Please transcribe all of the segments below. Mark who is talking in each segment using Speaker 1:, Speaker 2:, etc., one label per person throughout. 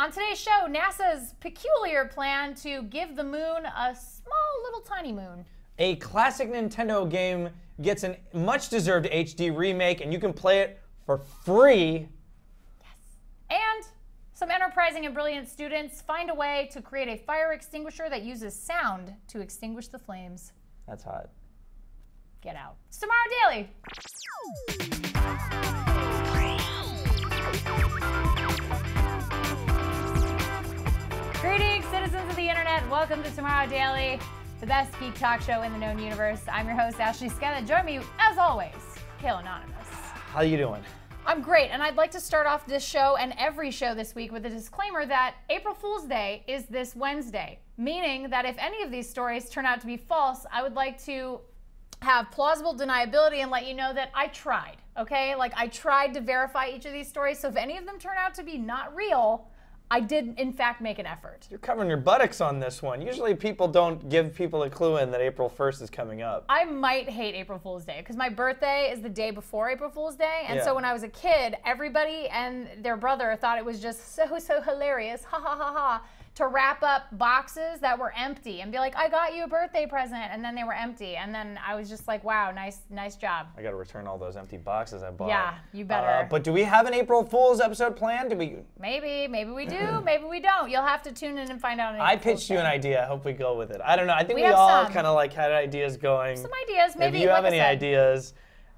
Speaker 1: On today's show, NASA's peculiar plan to give the moon a small little tiny moon.
Speaker 2: A classic Nintendo game gets a much-deserved HD remake, and you can play it for free.
Speaker 1: Yes. And some enterprising and brilliant students find a way to create a fire extinguisher that uses sound to extinguish the flames.
Speaker 2: That's hot.
Speaker 1: Get out. It's Tomorrow Daily. Greetings, citizens of the internet. Welcome to Tomorrow Daily, the best geek talk show in the known universe. I'm your host, Ashley Skella. Join me, as always, Khail Anonymous.
Speaker 2: How you doing?
Speaker 1: I'm great, and I'd like to start off this show and every show this week with a disclaimer that April Fool's Day is this Wednesday, meaning that if any of these stories turn out to be false, I would like to have plausible deniability and let you know that I tried, okay? Like, I tried to verify each of these stories, so if any of them turn out to be not real, I did, in fact, make an effort.
Speaker 2: You're covering your buttocks on this one. Usually people don't give people a clue in that April 1st is coming up.
Speaker 1: I might hate April Fool's Day because my birthday is the day before April Fool's Day. And so when I was a kid, everybody and their brother thought it was just so hilarious, ha ha ha ha, to wrap up boxes that were empty and be like, I got you a birthday present. And then they were empty. And then I was just like, wow, nice job.
Speaker 2: I got to return all those empty boxes I bought.
Speaker 1: Yeah, you better.
Speaker 2: But do we have an April Fool's episode planned?
Speaker 1: Maybe we do, maybe we don't. You'll have to tune in and find out.
Speaker 2: I pitched you an idea. I hope we go with it. I don't know. I think we all kind of like had ideas going.
Speaker 1: Some ideas, maybe.
Speaker 2: If you have any ideas,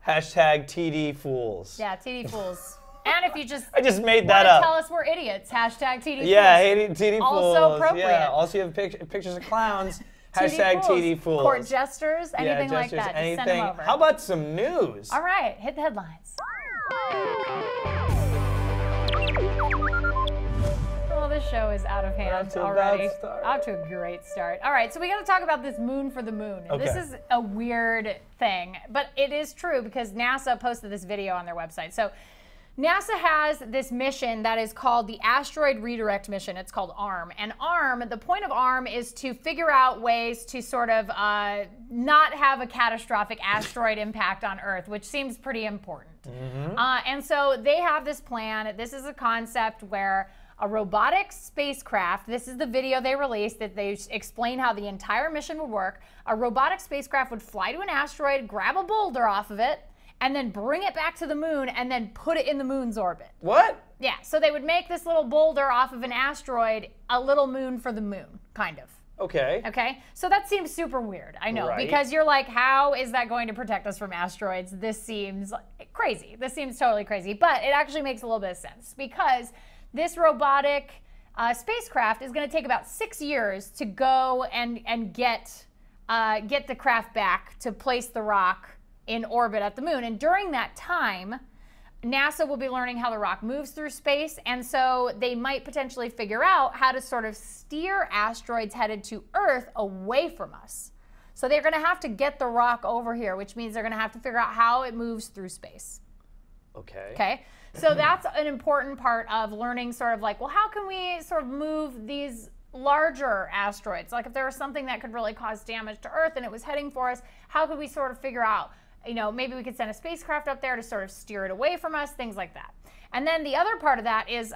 Speaker 2: hashtag TD Fools.
Speaker 1: Yeah, TD Fools. And if you just
Speaker 2: I just made that up.
Speaker 1: Tell us we're idiots. Hashtag TD Fools.
Speaker 2: Yeah, TD Fools.
Speaker 1: Also appropriate.
Speaker 2: Yeah. Also, you have pictures of clowns. Hashtag TD Fools.
Speaker 1: Court gestures, anything like that.
Speaker 2: Anything.
Speaker 1: Just send them over.
Speaker 2: How about some news?
Speaker 1: All right, hit the headlines. Oh, this show is out of hand already. Off to a great start. All right, so we got to talk about this moon for the moon.
Speaker 2: Okay.
Speaker 1: This is a weird thing, but it is true because NASA posted this video on their website. So NASA has this mission that is called the Asteroid Redirect Mission. It's called ARM. And ARM, the point of ARM is to figure out ways to sort of not have a catastrophic asteroid impact on Earth, which seems pretty important.
Speaker 2: Mm-hmm.
Speaker 1: And so they have this plan. This is a concept where a robotic spacecraft, this is the video they released that they explain how the entire mission would work. A robotic spacecraft would fly to an asteroid, grab a boulder off of it, and then bring it back to the moon and then put it in the moon's orbit.
Speaker 2: What?
Speaker 1: Yeah, so they would make this little boulder off of an asteroid a little moon for the moon, kind of.
Speaker 2: Okay.
Speaker 1: Okay, so that seems super weird, I know, because you're like, how is that going to protect us from asteroids? This seems crazy. This seems totally crazy, but it actually makes a little bit of sense because this robotic spacecraft is going to take about 6 years to go and get the craft back to place the rock in orbit at the moon. And during that time, NASA will be learning how the rock moves through space, and so they might potentially figure out how to sort of steer asteroids headed to Earth away from us. So they're going to have to get the rock over here, which means they're going to have to figure out how it moves through space.
Speaker 2: Okay.
Speaker 1: Okay. So that's an important part of learning sort of like, well, how can we sort of move these larger asteroids? Like if there was something that could really cause damage to Earth and it was heading for us, how could we sort of figure out, you know, maybe we could send a spacecraft up there to sort of steer it away from us, things like that. And then the other part of that is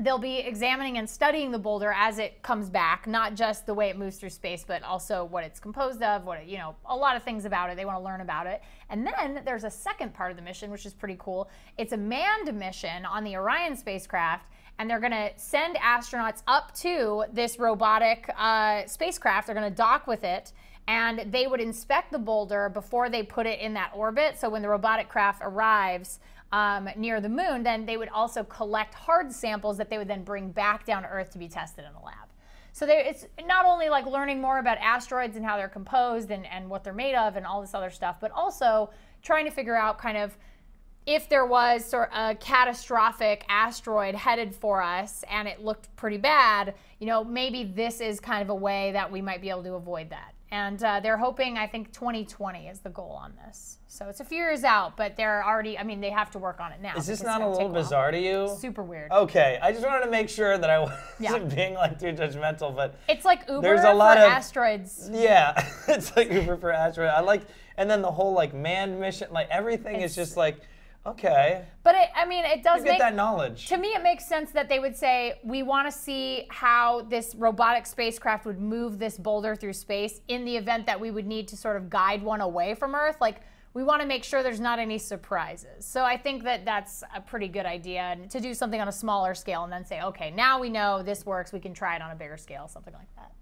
Speaker 1: they'll be examining and studying the boulder as it comes back, not just the way it moves through space, but also what it's composed of, what it, you know, a lot of things about it. They want to learn about it. And then there's a second part of the mission, which is pretty cool. It's a manned mission on the Orion spacecraft, and they're going to send astronauts up to this robotic spacecraft. They're going to dock with it, and they would inspect the boulder before they put it in that orbit. So when the robotic craft arrives near the moon, then they would also collect hard samples that they would then bring back down to Earth to be tested in the lab. So it's not only like learning more about asteroids and how they're composed and what they're made of and all this other stuff, but also trying to figure out kind of if there was sort of a catastrophic asteroid headed for us and it looked pretty bad, you know, maybe this is kind of a way that we might be able to avoid that. And they're hoping, I think 2020 is the goal on this. So it's a few years out, but they're already, I mean, they have to work on it now.
Speaker 2: Is this not a little bizarre to you?
Speaker 1: Super weird.
Speaker 2: Okay, I just wanted to make sure that I wasn't being like too judgmental, but
Speaker 1: it's like Uber
Speaker 2: there's a lot
Speaker 1: for
Speaker 2: of
Speaker 1: asteroids.
Speaker 2: Yeah, it's like Uber for asteroids. I like, and then the whole like manned mission, like everything is just like, Okay.
Speaker 1: But I mean, it does
Speaker 2: You get
Speaker 1: make
Speaker 2: that knowledge.
Speaker 1: To me, it makes sense that they would say, we want to see how this robotic spacecraft would move this boulder through space in the event that we would need to sort of guide one away from Earth. Like, we want to make sure there's not any surprises. So I think that that's a pretty good idea, and to do something on a smaller scale and then say, okay, now we know this works, we can try it on a bigger scale, something like that.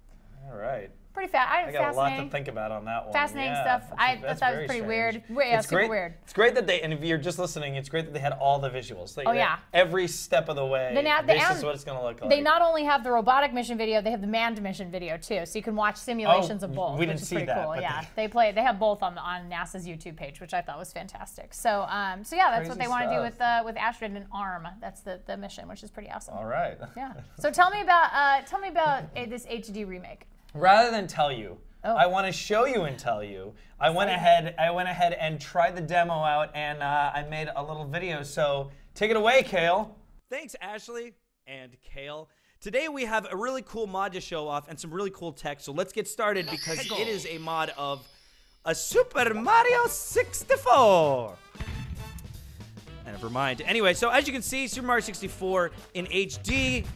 Speaker 2: All right.
Speaker 1: Pretty
Speaker 2: I got a lot to think about on that one.
Speaker 1: Fascinating
Speaker 2: yeah,
Speaker 1: stuff. I thought that was pretty weird. Yeah,
Speaker 2: it's
Speaker 1: super
Speaker 2: great.
Speaker 1: weird.
Speaker 2: It's great that and if you're just listening, it's great that they had all the visuals.
Speaker 1: Oh, yeah.
Speaker 2: Every step of the way, this is what it's going to look like.
Speaker 1: They not only have the robotic mission video, they have the manned mission video too, so you can watch simulations of both.
Speaker 2: We didn't
Speaker 1: which is
Speaker 2: see
Speaker 1: pretty
Speaker 2: that.
Speaker 1: Cool.
Speaker 2: But
Speaker 1: Yeah, they have both on NASA's YouTube page, which I thought was fantastic. So, so yeah, that's what they want to do with Asteroid and ARM. That's the mission, which is pretty awesome.
Speaker 2: All right.
Speaker 1: Yeah. So tell me about this HD remake.
Speaker 2: Rather than tell you, I want to show you and tell you. I went ahead and tried the demo out, and I made a little video. So take it away, Khail.
Speaker 3: Thanks, Ashley and Khail. Today we have a really cool mod to show off and some really cool tech. So let's get started because it is a mod of a Super Mario 64. Never mind. Anyway, so as you can see, Super Mario 64 in HD.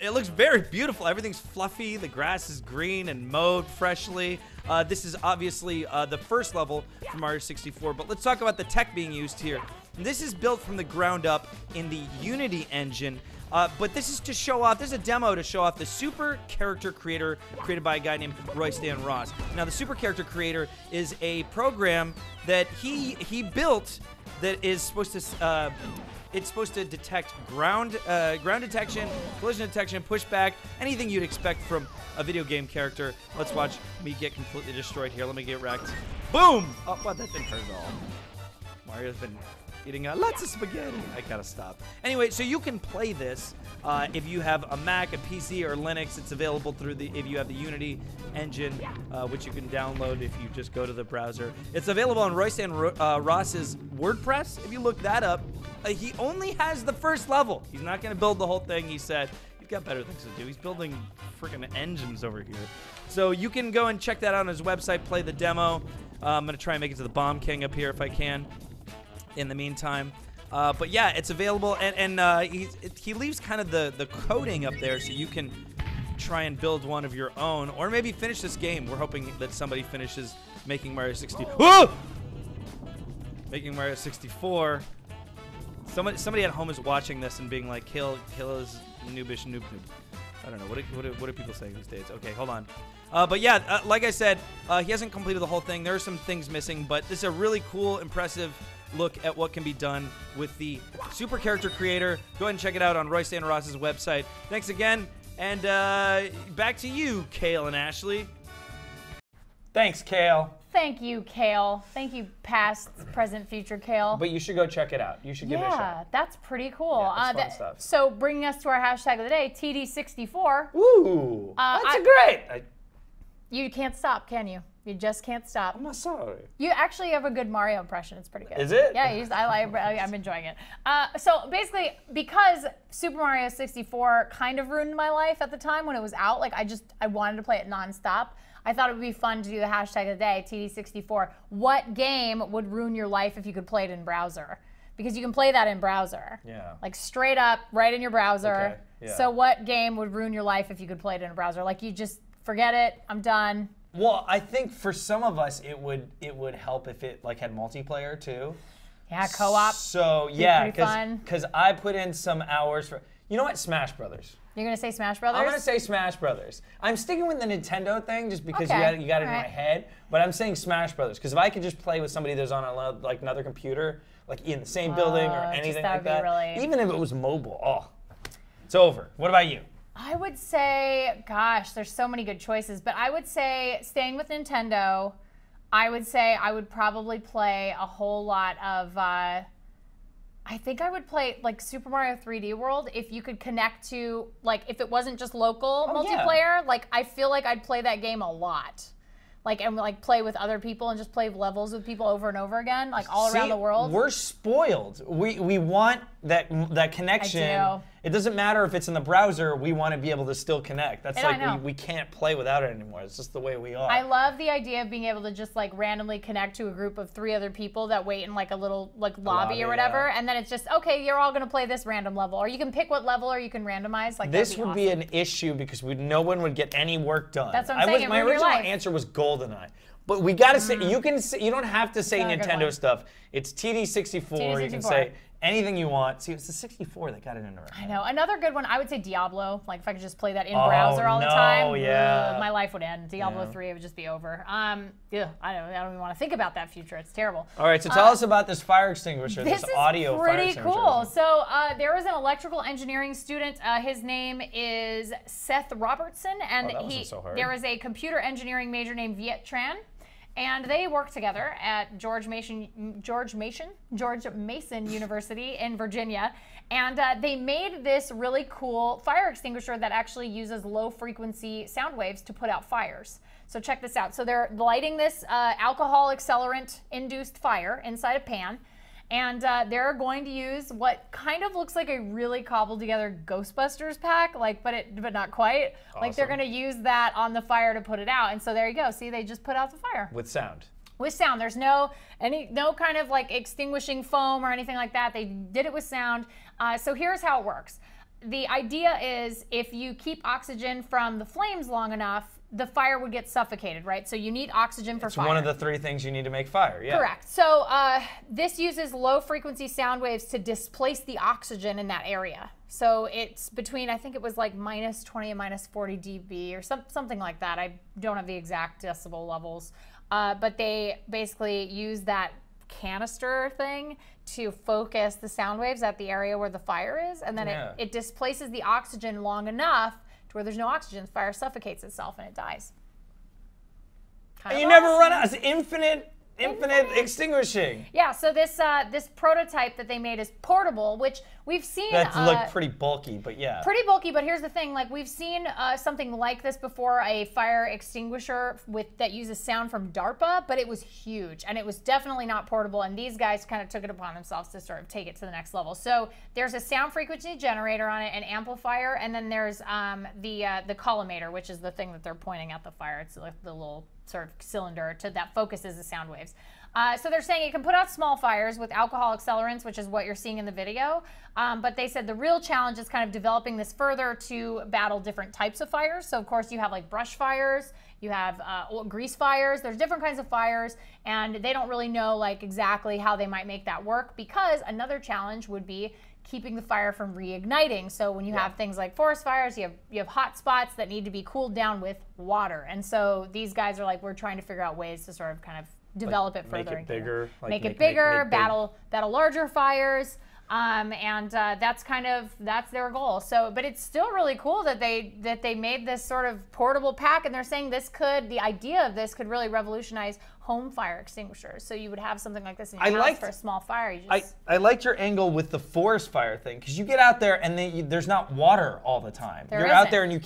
Speaker 3: It looks very beautiful. Everything's fluffy. The grass is green and mowed freshly. This is obviously the first level from Mario 64, but let's talk about the tech being used here. This is built from the ground up in the Unity engine, but this is to show off, this is a demo to show off the Super Character Creator created by a guy named Royce Dan Ross. Now, the Super Character Creator is a program that he built that is supposed to it's supposed to detect ground detection, collision detection, pushback, anything you'd expect from a video game character. Let's watch me get completely destroyed here. Let me get wrecked. Boom! Oh, wow, that didn't hurt at all. Mario's been eating lots of spaghetti. I gotta stop. Anyway, so you can play this if you have a Mac, a PC, or Linux. It's available through if you have the Unity engine, which you can download if you just go to the browser. It's available on Royce and Ross's WordPress. If you look that up, he only has the first level. He's not going to build the whole thing. He said he's got better things to do. He's building freaking engines over here. So you can go and check that out on his website, play the demo. I'm going to try and make it to the Bomb King up here if I can in the meantime. But yeah, it's available, and he leaves kind of the coding up there so you can try and build one of your own, or maybe finish this game. We're hoping that somebody finishes making Mario 64. Whoa! Making Mario 64. Somebody at home is watching this and being like, Khail is noobish noob. I don't know. What do people say these days? Okay, hold on. But yeah, like I said, he hasn't completed the whole thing. There are some things missing, but this is a really cool, impressive look at what can be done with the Super Character Creator. Go ahead and check it out on Royce and Ross's website. Thanks again, and back to you, Khail and Ashley.
Speaker 2: Thanks, Khail.
Speaker 1: Thank you, Khail. Thank you, past, present, future Khail.
Speaker 2: But you should go check it out. You should give it a shot.
Speaker 1: Yeah, that's pretty cool.
Speaker 2: Yeah, that's fun stuff.
Speaker 1: So bringing us to our hashtag of the day, TD64.
Speaker 2: Ooh, that's great.
Speaker 1: You can't stop, can you? You just can't stop.
Speaker 2: I'm not sorry.
Speaker 1: You actually have a good Mario impression. It's pretty good.
Speaker 2: Is it?
Speaker 1: Yeah, I'm enjoying it. So basically, because Super Mario 64 kind of ruined my life at the time when it was out, like I wanted to play it nonstop. I thought it would be fun to do the hashtag of the day, TD64. What game would ruin your life if you could play it in browser? Because you can play that in browser.
Speaker 2: Yeah.
Speaker 1: Like straight up, right in your browser.
Speaker 2: Okay. Yeah.
Speaker 1: So what game would ruin your life if you could play it in a browser? Like you just forget it, I'm done.
Speaker 2: Well, I think for some of us it would help if it like had multiplayer too.
Speaker 1: Yeah, co-op.
Speaker 2: So yeah,
Speaker 1: fun.
Speaker 2: because I put in some hours for, you know what, Smash Brothers.
Speaker 1: You're gonna say Smash Brothers?
Speaker 2: I'm gonna say Smash Brothers. I'm sticking with the Nintendo thing just because
Speaker 1: Okay.
Speaker 2: you got it in
Speaker 1: All
Speaker 2: my
Speaker 1: right.
Speaker 2: head, but I'm saying Smash Brothers because if I could just play with somebody that's on another computer, like in the same building or anything like that, even if it was mobile, it's over. What about you?
Speaker 1: I would say, gosh, there's so many good choices, but I would say staying with Nintendo, I would say I would probably play a whole lot of, I think I would play like Super Mario 3D World if you could connect to, like if it wasn't just local multiplayer, like I feel like I'd play that game a lot. Like, and like play with other people and just play levels with people over and over again, like all around the world.
Speaker 2: We're spoiled. We want that connection. It doesn't matter if it's in the browser. We want to be able to still connect. That's like we can't play without it anymore. It's just the way we are.
Speaker 1: I love the idea of being able to just like randomly connect to a group of 3 other people that wait in like a little like lobby or whatever, and then it's just okay. You're all gonna play this random level, or you can pick what level, or you can randomize. Like
Speaker 2: this would be an issue because no one would get any work done.
Speaker 1: That's what I'm saying.
Speaker 2: My original answer was GoldenEye. But we gotta say, you don't have to say Nintendo stuff. It's TD64. You can say anything you want. See, it's the 64 that got it into our head.
Speaker 1: I know. Another good one, I would say Diablo. Like if I could just play that in browser all the time, my life would end. Diablo 3 would just be over. I don't even want to think about that future. It's terrible.
Speaker 2: All right, so tell us about this fire extinguisher, this audio fire extinguisher. This is pretty cool.
Speaker 1: So there was an electrical engineering student. His name is Seth Robertson, and there was a computer engineering major named Viet Tran. And they worked together at George Mason University in Virginia. And they made this really cool fire extinguisher that actually uses low frequency sound waves to put out fires. So check this out. So they're lighting this alcohol accelerant induced fire inside a pan. And they're going to use what kind of looks like a really cobbled together Ghostbusters pack, but not quite. Awesome. Like they're going to use that on the fire to put it out. And so there you go. See, they just put out the fire.
Speaker 2: With sound.
Speaker 1: With sound. There's no kind of like extinguishing foam or anything like that. They did it with sound. So here's how it works. The idea is if you keep oxygen from the flames long enough, the fire would get suffocated, right? So you need oxygen for fire.
Speaker 2: It's one of the 3 things you need to make fire, yeah.
Speaker 1: Correct. So this uses low frequency sound waves to displace the oxygen in that area. So it's between, I think it was like -20 and -40 dB or something like that. I don't have the exact decibel levels. But they basically use that canister thing to focus the sound waves at the area where the fire is, and then it displaces the oxygen long enough to where there's no oxygen, the fire suffocates itself and it dies.
Speaker 2: And you never run out. It's infinite extinguishing.
Speaker 1: Yeah, so this prototype that they made is portable, which we've seen.
Speaker 2: That looked pretty bulky, but yeah.
Speaker 1: Pretty bulky, but here's the thing: like we've seen something like this before, a fire extinguisher that uses sound from DARPA, but it was huge and it was definitely not portable. And these guys kind of took it upon themselves to sort of take it to the next level. So there's a sound frequency generator on it, an amplifier, and then there's the collimator, which is the thing that they're pointing at the fire. It's like the little sort of cylinder that focuses the sound waves. So they're saying it can put out small fires with alcohol accelerants, which is what you're seeing in the video. But they said the real challenge is kind of developing this further to battle different types of fires. So of course you have like brush fires, you have grease fires, there's different kinds of fires, and they don't really know like exactly how they might make that work, because another challenge would be keeping the fire from reigniting. So when you have things like forest fires, you have hot spots that need to be cooled down with water. And so these guys are like, we're trying to figure out ways to sort of kind of develop it further.
Speaker 2: Make it bigger.
Speaker 1: Make it bigger, battle larger fires. That's their goal. So, but it's still really cool that they made this sort of portable pack, and they're saying the idea of this could really revolutionize home fire extinguishers. So you would have something like this in your house for a small fire.
Speaker 2: I liked your angle with the forest fire thing, because you get out there and there's not water all the time. You're out there and you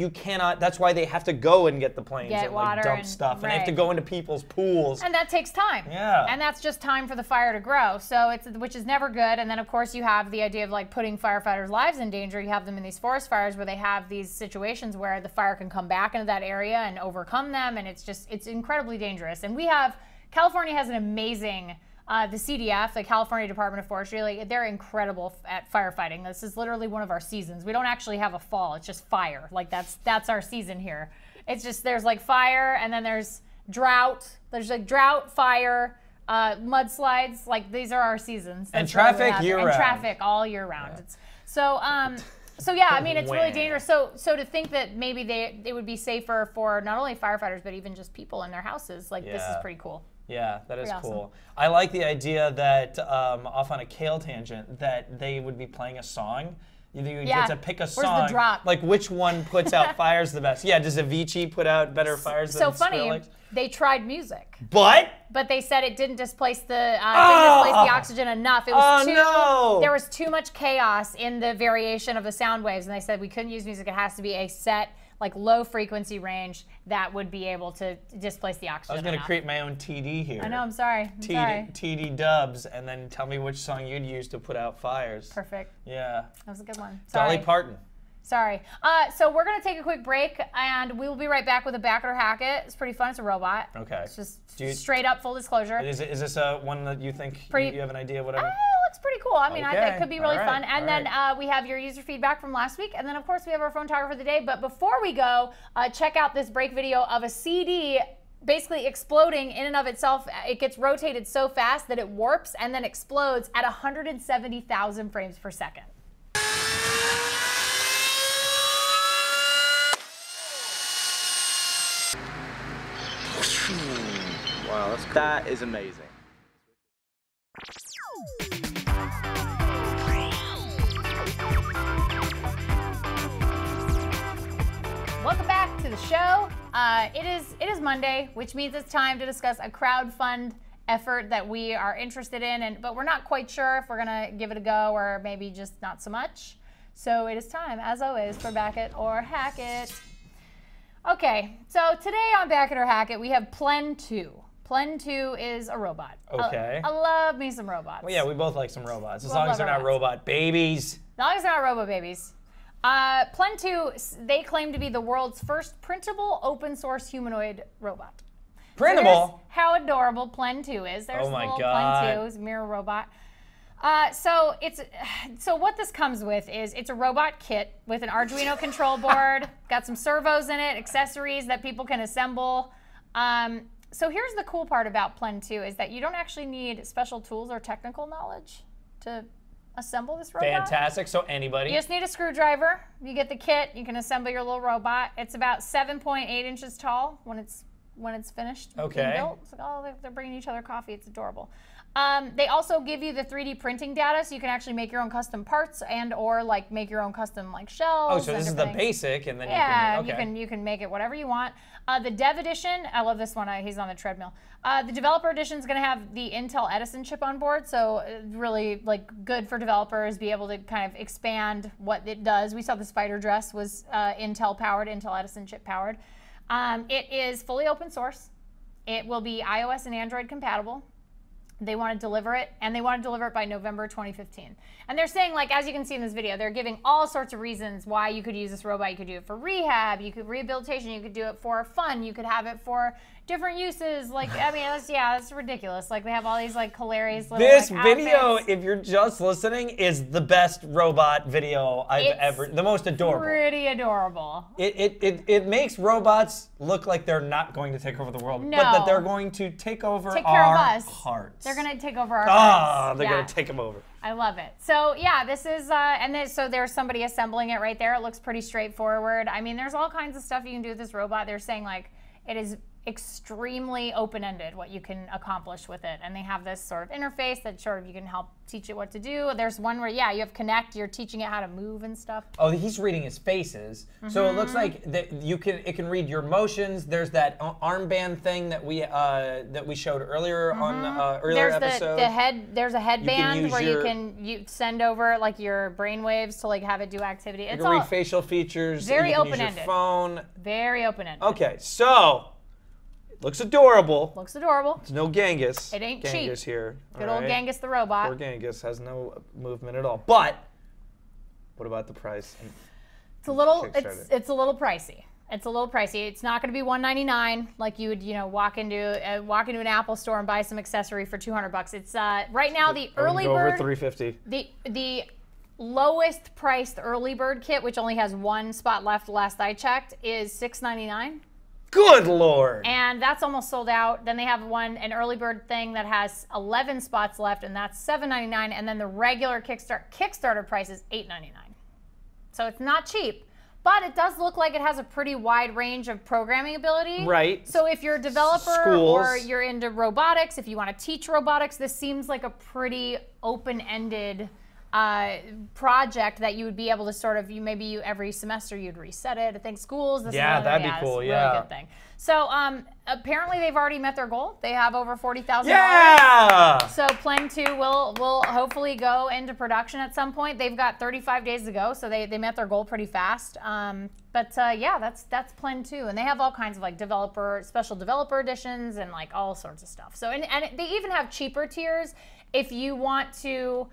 Speaker 2: cannot. That's why they have to go and get the planes and like dump stuff, and they have to go into people's pools.
Speaker 1: And that takes time.
Speaker 2: Yeah.
Speaker 1: And that's just time for the fire to grow. So which is never good. And then of course you have the idea of like putting firefighters' lives in danger. You have them in these forest fires where they have these situations where the fire can come back into that area and overcome them, and it's incredibly dangerous. And California has an amazing, the CDF, the California Department of Forestry, like they're incredible at firefighting. This is literally one of our seasons. We don't actually have a fall, it's just fire. Like that's our season here. It's just, there's like fire, and then there's drought, fire, mudslides, like these are our seasons.
Speaker 2: And traffic year-round.
Speaker 1: And traffic all year round. Yeah. So yeah, I mean, it's really dangerous. So to think that maybe it would be safer for not only firefighters, but even just people in their houses, like this is pretty cool.
Speaker 2: Yeah, that is cool.
Speaker 1: Awesome.
Speaker 2: I like the idea that, off on a Khail tangent, that they would be playing a song. You get to pick a song.
Speaker 1: Where's the drop?
Speaker 2: Like which one puts out fires the best? Yeah, does Avicii put out better fires than Skrillex?
Speaker 1: So funny. They tried music.
Speaker 2: But
Speaker 1: they said it didn't displace the oxygen enough. It was There was too much chaos in the variation of the sound waves, and they said we couldn't use music. It has to be a set, like, low frequency range that would be able to displace the oxygen.
Speaker 2: I was going to create my own TD here.
Speaker 1: I know, I'm sorry.
Speaker 2: TD dubs, and then tell me which song you'd use to put out fires.
Speaker 1: Perfect.
Speaker 2: Yeah.
Speaker 1: That was a good one. Sorry.
Speaker 2: Dolly Parton.
Speaker 1: Sorry. So we're going to take a quick break, and we will be right back with a Back It or Hack It. It's pretty fun. It's a robot.
Speaker 2: Okay.
Speaker 1: It's just straight up full disclosure.
Speaker 2: Is this one that you think you have an idea, whatever?
Speaker 1: It looks pretty cool. I mean, I think it could be really fun. And then we have your user feedback from last week. And then, of course, we have our phone talker for the day. But before we go, check out this break video of a CD basically exploding in and of itself. It gets rotated so fast that it warps and then explodes at 170,000 frames per second.
Speaker 4: Wow, that's cool. That is amazing.
Speaker 1: Welcome back to the show. It is Monday, which means it's time to discuss a crowdfund effort that we are interested in, but we're not quite sure if we're gonna give it a go or maybe just not so much. So it is time, as always, for Back It or Hack It. Okay, so today on Back It or Hack It, we have Plen 2. Plen 2 is a robot.
Speaker 2: Okay.
Speaker 1: I love me some robots.
Speaker 2: Well, yeah, we both like some robots, as long as they're not robot babies.
Speaker 1: As long as they're not robot babies. Plen 2, they claim to be the world's first printable open source humanoid robot.
Speaker 2: Printable?
Speaker 1: So how adorable Plen 2 is. There's
Speaker 2: oh my
Speaker 1: little
Speaker 2: God.
Speaker 1: Plen 2, it's a mirror robot. So what this comes with is it's a robot kit with an Arduino control board, got some servos in it, accessories that people can assemble. So here's the cool part about Plen 2 is that you don't actually need special tools or technical knowledge to assemble this robot.
Speaker 2: Fantastic. So anybody.
Speaker 1: You just need a screwdriver. You get the kit. You can assemble your little robot. It's about 7.8 inches tall when it's finished being built. It's like, oh, they're bringing each other coffee. It's adorable. They also give you the 3D printing data, so you can actually make your own custom parts and or like make your own custom like shells.
Speaker 2: Oh, so this is the basic, and then
Speaker 1: you can make it whatever you want. The Dev Edition, I love this one. He's on the treadmill. The Developer Edition is going to have the Intel Edison chip on board, so really like good for developers, be able to kind of expand what it does. We saw the spider dress was Intel powered, Intel Edison chip powered. It is fully open source. It will be iOS and Android compatible. They want to deliver it, and they want to deliver it by November 2015. And they're saying, like, as you can see in this video, they're giving all sorts of reasons why you could use this robot. You could do it for rehab, you could rehabilitation, you could do it for fun, you could have it for different uses. Like, I mean, that's ridiculous. Like, they have all these, like, hilarious little,
Speaker 2: This
Speaker 1: like,
Speaker 2: video,
Speaker 1: outfits.
Speaker 2: if you're just listening, is the best robot video I've ever, the most adorable.
Speaker 1: Pretty adorable.
Speaker 2: It makes robots look like they're not going to take over the world, but that they're going to take over our hearts.
Speaker 1: They're going to take over our hearts.
Speaker 2: They're going to take them over.
Speaker 1: I love it. So yeah, this is, so there's somebody assembling it right there. It looks pretty straightforward. I mean, there's all kinds of stuff you can do with this robot. They're saying like, it is extremely open-ended what you can accomplish with it, and they have this sort of interface that sort of you can help teach it what to do. There's one where you have Connect, you're teaching it how to move and stuff.
Speaker 2: Oh, he's reading his faces, so it looks like that it can read your motions. There's that armband thing that we showed earlier on earlier episode.
Speaker 1: There's a headband where you can send over like your brain waves to like have it do activity.
Speaker 2: You can read facial features.
Speaker 1: Very open-ended.
Speaker 2: Use your phone.
Speaker 1: Very open-ended.
Speaker 2: Okay, so. Looks adorable.
Speaker 1: Looks adorable.
Speaker 2: It's no Genghis.
Speaker 1: It ain't
Speaker 2: Genghis
Speaker 1: cheap.
Speaker 2: Here.
Speaker 1: Good old Genghis the robot.
Speaker 2: Poor Genghis has no movement at all. But what about the price?
Speaker 1: It's a little pricey. It's a little pricey. It's not going to be $199 like you would, walk into an Apple store and buy some accessory for $200. It's right now the early bird
Speaker 2: over $350.
Speaker 1: The lowest priced early bird kit, which only has one spot left last I checked, is $699.
Speaker 2: Good Lord.
Speaker 1: And that's almost sold out. Then they have an early bird thing that has 11 spots left, and that's $799. And then the regular Kickstarter price is $899. So it's not cheap, but it does look like it has a pretty wide range of programming ability.
Speaker 2: Right.
Speaker 1: So if you're a developer or you're into robotics, if you want to teach robotics, this seems like a pretty open-ended project that you would be able to sort of, every semester you'd reset it. I think schools, this
Speaker 2: that'd be cool,
Speaker 1: really good thing. So apparently they've already met their goal. They have over $40,000.
Speaker 2: Yeah!
Speaker 1: So Plan 2 will hopefully go into production at some point. They've got 35 days to go, so they met their goal pretty fast. Yeah, that's Plan 2, and they have all kinds of like special developer editions and like all sorts of stuff. So and they even have cheaper tiers if you want to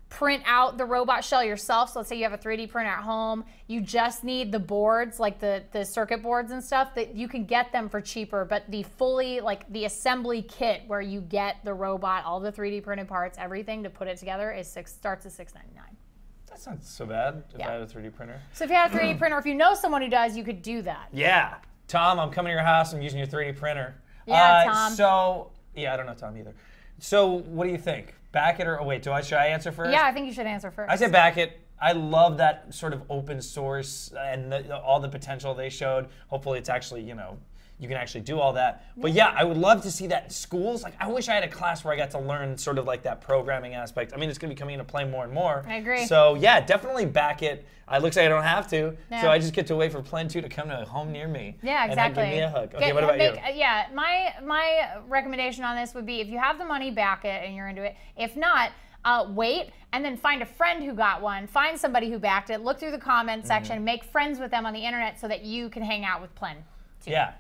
Speaker 1: print out the robot shell yourself. So let's say you have a 3D printer at home, you just need the boards, like the circuit boards and stuff, that you can get them for cheaper, but the fully, like the assembly kit where you get the robot, all the 3D printed parts, everything to put it together starts at $6.99.
Speaker 2: That's not so bad if I had a 3D printer.
Speaker 1: So if you have a 3D printer, if you know someone who does, you could do that.
Speaker 2: Yeah. Tom, I'm coming to your house, I'm using your 3D printer.
Speaker 1: Yeah, Tom.
Speaker 2: So, yeah, I don't know Tom either. So what do you think? Back it or, should I answer first?
Speaker 1: Yeah, I think you should answer first.
Speaker 2: I say back it. I love that sort of open source and all the potential they showed. Hopefully it's actually, you can actually do all that. But yeah, I would love to see that in schools. Like, I wish I had a class where I got to learn sort of like that programming aspect. I mean, it's going to be coming into play more and more.
Speaker 1: I agree.
Speaker 2: So yeah, definitely back it. It looks like I don't have to. Yeah. So I just get to wait for Plan 2 to come to a home near me.
Speaker 1: Yeah, exactly.
Speaker 2: And give me a hug. Okay, what about you?
Speaker 1: Yeah, my recommendation on this would be, if you have the money, back it and you're into it. If not, wait and then find a friend who got one, find somebody who backed it, look through the comment section, make friends with them on the internet so that you can hang out with Plan 2.
Speaker 2: Yeah.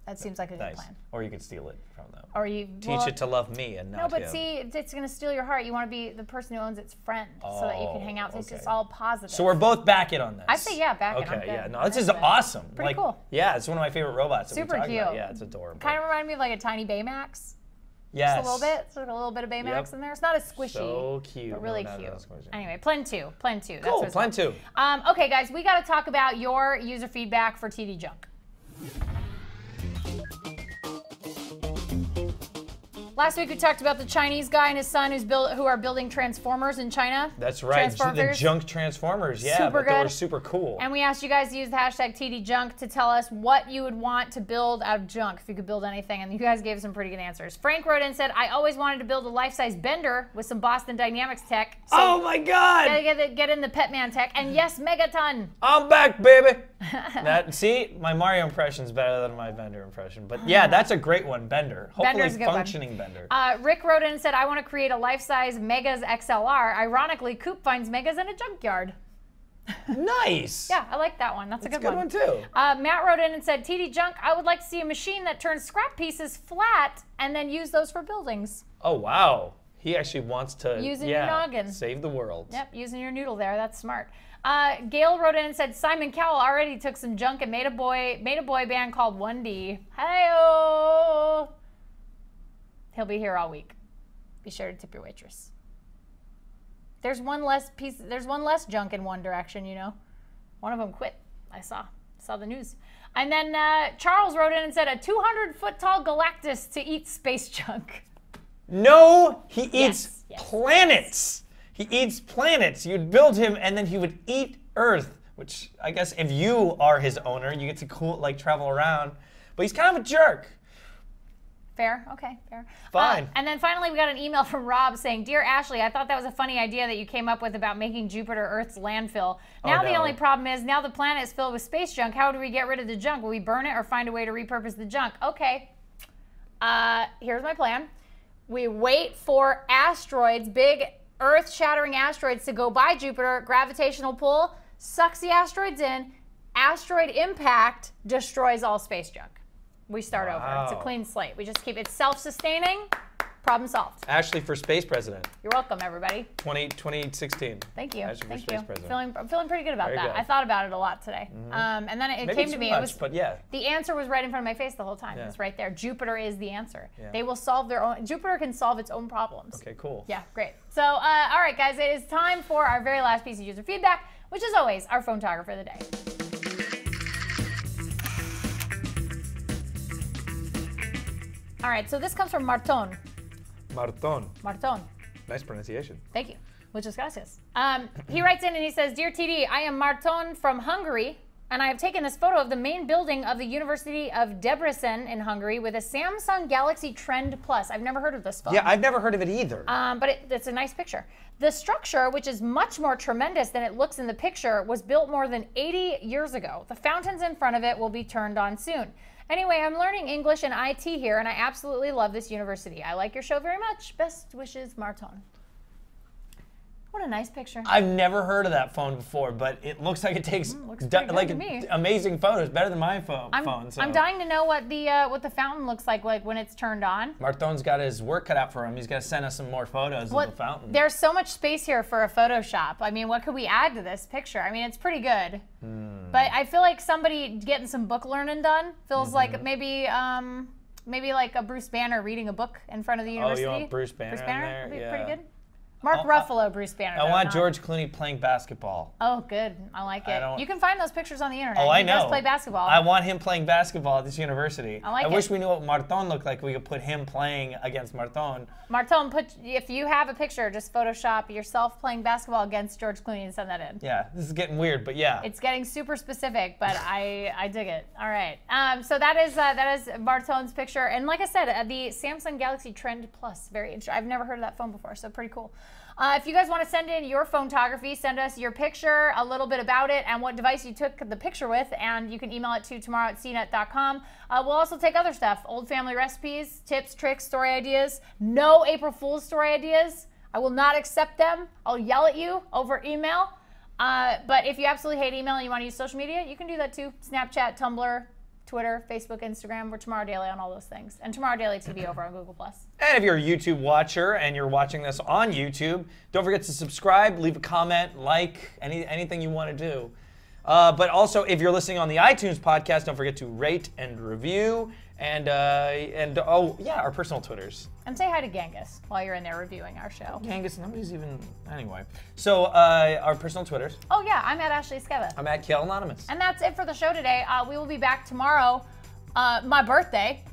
Speaker 1: That seems like a good plan.
Speaker 2: Or you could steal it from them.
Speaker 1: Or you
Speaker 2: teach it to love me and not
Speaker 1: No, but
Speaker 2: him.
Speaker 1: see, it's going to steal your heart. You want to be the person who owns its friend so that you can hang out. So it's just all positive.
Speaker 2: So we're both back it on this.
Speaker 1: I say back it.
Speaker 2: Okay, yeah. No, this is awesome.
Speaker 1: Pretty cool.
Speaker 2: Yeah, it's one of my favorite robots.
Speaker 1: Super cute.
Speaker 2: Yeah, it's adorable.
Speaker 1: Kind of reminded me of like a tiny Baymax.
Speaker 2: Yes.
Speaker 1: Just a little bit. It's like a little bit of Baymax in there. It's not as squishy.
Speaker 2: So cute.
Speaker 1: But really cute. Anyway, Plan 2. Plan 2.
Speaker 2: Cool, Plan 2.
Speaker 1: Okay, guys, we got to talk about your user feedback for TD Junk. Last week we talked about the Chinese guy and his son who are building transformers in China.
Speaker 2: That's right, the junk transformers. Yeah, but they were super cool.
Speaker 1: And we asked you guys to use the hashtag TDJunk to tell us what you would want to build out of junk, if you could build anything. And you guys gave some pretty good answers. Frank wrote in and said, I always wanted to build a life-size bender with some Boston Dynamics tech. So
Speaker 2: oh my God!
Speaker 1: Gotta get in the Petman tech. And yes, Megaton.
Speaker 2: I'm back, baby. See, my Mario impression's better than my Bender impression. But yeah, that's a great one, Bender. Hopefully functioning Bender.
Speaker 1: Rick wrote in and said, I want to create a life-size Megas XLR. Ironically, Coop finds Megas in a junkyard.
Speaker 2: Nice.
Speaker 1: Yeah, I like that one. That's a good one.
Speaker 2: That's a good one, too.
Speaker 1: Matt wrote in and said, TD Junk, I would like to see a machine that turns scrap pieces flat and then use those for buildings.
Speaker 2: Oh, wow. He actually wants to
Speaker 1: using your noggin.
Speaker 2: Save the world.
Speaker 1: Yep, using your noodle there. That's smart. Gail wrote in and said, Simon Cowell already took some junk and made a boy band called 1D. Hey-oh. He'll be here all week. Be sure to tip your waitress. There's one less junk in One Direction, you know. One of them quit. I saw the news. And then Charles wrote in and said, a 200-foot-tall Galactus to eat space junk.
Speaker 2: No, he eats planets. He eats planets. You'd build him, and then he would eat Earth, which I guess if you are his owner, you get to travel around. But he's kind of a jerk.
Speaker 1: Fair, okay, fair.
Speaker 2: Fine.
Speaker 1: And then finally we got an email from Rob saying, Dear Ashley, I thought that was a funny idea that you came up with about making Jupiter Earth's landfill. Now the only problem is, now the planet is filled with space junk. How do we get rid of the junk? Will we burn it or find a way to repurpose the junk? Okay, here's my plan. We wait for asteroids, big Earth-shattering asteroids to go by Jupiter, gravitational pull, sucks the asteroids in, asteroid impact destroys all space junk. We start over. It's a clean slate. We just keep it self-sustaining. Problem solved.
Speaker 2: Ashley for space president.
Speaker 1: You're welcome, everybody.
Speaker 2: 2016.
Speaker 1: Thank you.
Speaker 2: Ashley for space president.
Speaker 1: I'm feeling pretty good about that. I thought about it a lot today. And then it came to me.
Speaker 2: But yeah.
Speaker 1: The answer was right in front of my face the whole time. It's right there. Jupiter is the answer.
Speaker 2: Yeah.
Speaker 1: They will solve their own. Jupiter can solve its own problems.
Speaker 2: Okay, cool.
Speaker 1: Yeah, great. So, all right, guys, it is time for our very last piece of user feedback, which is always our photographer of the day. All right, so this comes from Marton. Marton.
Speaker 2: Nice pronunciation.
Speaker 1: Thank you. Muchas gracias. He writes in and he says, Dear TD, I am Marton from Hungary. And I have taken this photo of the main building of the University of Debrecen in Hungary with a Samsung Galaxy Trend Plus. I've never heard of this phone.
Speaker 2: Yeah, I've never heard of it either.
Speaker 1: But it's a nice picture. The structure, which is much more tremendous than it looks in the picture, was built more than 80 years ago. The fountains in front of it will be turned on soon. Anyway, I'm learning English and IT here, and I absolutely love this university. I like your show very much. Best wishes, Marton. What a nice picture.
Speaker 2: I've never heard of that phone before, but it looks like it takes amazing photos, better than my phone. So.
Speaker 1: I'm dying to know what the fountain looks like when it's turned on.
Speaker 2: Marton's got his work cut out for him. He's got to send us some more photos of the fountain.
Speaker 1: There's so much space here for a Photoshop. I mean, what could we add to this picture? I mean, it's pretty good. But I feel like somebody getting some book learning done feels like maybe like a Bruce Banner reading a book in front of the university.
Speaker 2: Oh, you want Bruce Banner in there?
Speaker 1: Would be pretty good. Mark Ruffalo, Bruce Banner.
Speaker 2: I want George Clooney playing basketball.
Speaker 1: Oh, good. I like it. You can find those pictures on the internet.
Speaker 2: Oh, I know.
Speaker 1: He does play basketball.
Speaker 2: I want him playing basketball at this university.
Speaker 1: I
Speaker 2: wish we knew what Marton looked like. We could put him playing against Marton.
Speaker 1: Marton, if you have a picture, just Photoshop yourself playing basketball against George Clooney and send that in.
Speaker 2: Yeah, this is getting weird, but yeah.
Speaker 1: It's getting super specific, but I dig it. All right. So that is Marton's picture, and like I said, the Samsung Galaxy Trend Plus. Very interesting. I've never heard of that phone before, so pretty cool. If you guys want to send in your photography, send us your picture, a little bit about it, and what device you took the picture with, and you can email it to tomorrow@cnet.com. We'll also take other stuff, old family recipes, tips, tricks, story ideas. No April Fool's story ideas. I will not accept them. I'll yell at you over email. But if you absolutely hate email and you want to use social media, you can do that too. Snapchat, Tumblr, Twitter, Facebook, Instagram. We're Tomorrow Daily on all those things. And Tomorrow Daily TV over on Google+.
Speaker 2: And if you're a YouTube watcher and you're watching this on YouTube, don't forget to subscribe, leave a comment, like, anything you want to do. But also, if you're listening on the iTunes podcast, don't forget to rate and review. And oh, yeah, our personal Twitters.
Speaker 1: And say hi to Genghis while you're in there reviewing our show.
Speaker 2: Genghis, nobody's even, anyway. So, our personal Twitters.
Speaker 1: Oh, yeah, I'm at Ashley Skeva.
Speaker 2: I'm at Khail Anonymous.
Speaker 1: And that's it for the show today. We will be back tomorrow, my birthday.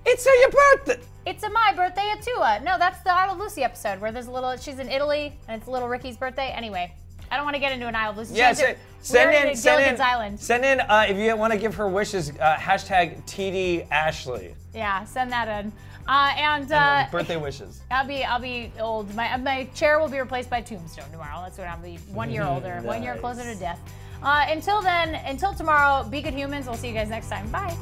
Speaker 2: It's your birthday!
Speaker 1: It's my birthday too. No, that's the Isle of Lucy episode where there's a little, she's in Italy, and it's little Ricky's birthday. Anyway, I don't want to get into an Isle of Lucy.
Speaker 2: Yeah, send in,
Speaker 1: Island.
Speaker 2: Send in if you want to give her wishes, hashtag TD Ashley.
Speaker 1: Yeah, send that in. And
Speaker 2: birthday wishes.
Speaker 1: I'll be old. My chair will be replaced by Tombstone tomorrow. That's what I'll be 1 year older, nice. 1 year closer to death. Until then, until tomorrow, be good humans. We'll see you guys next time. Bye.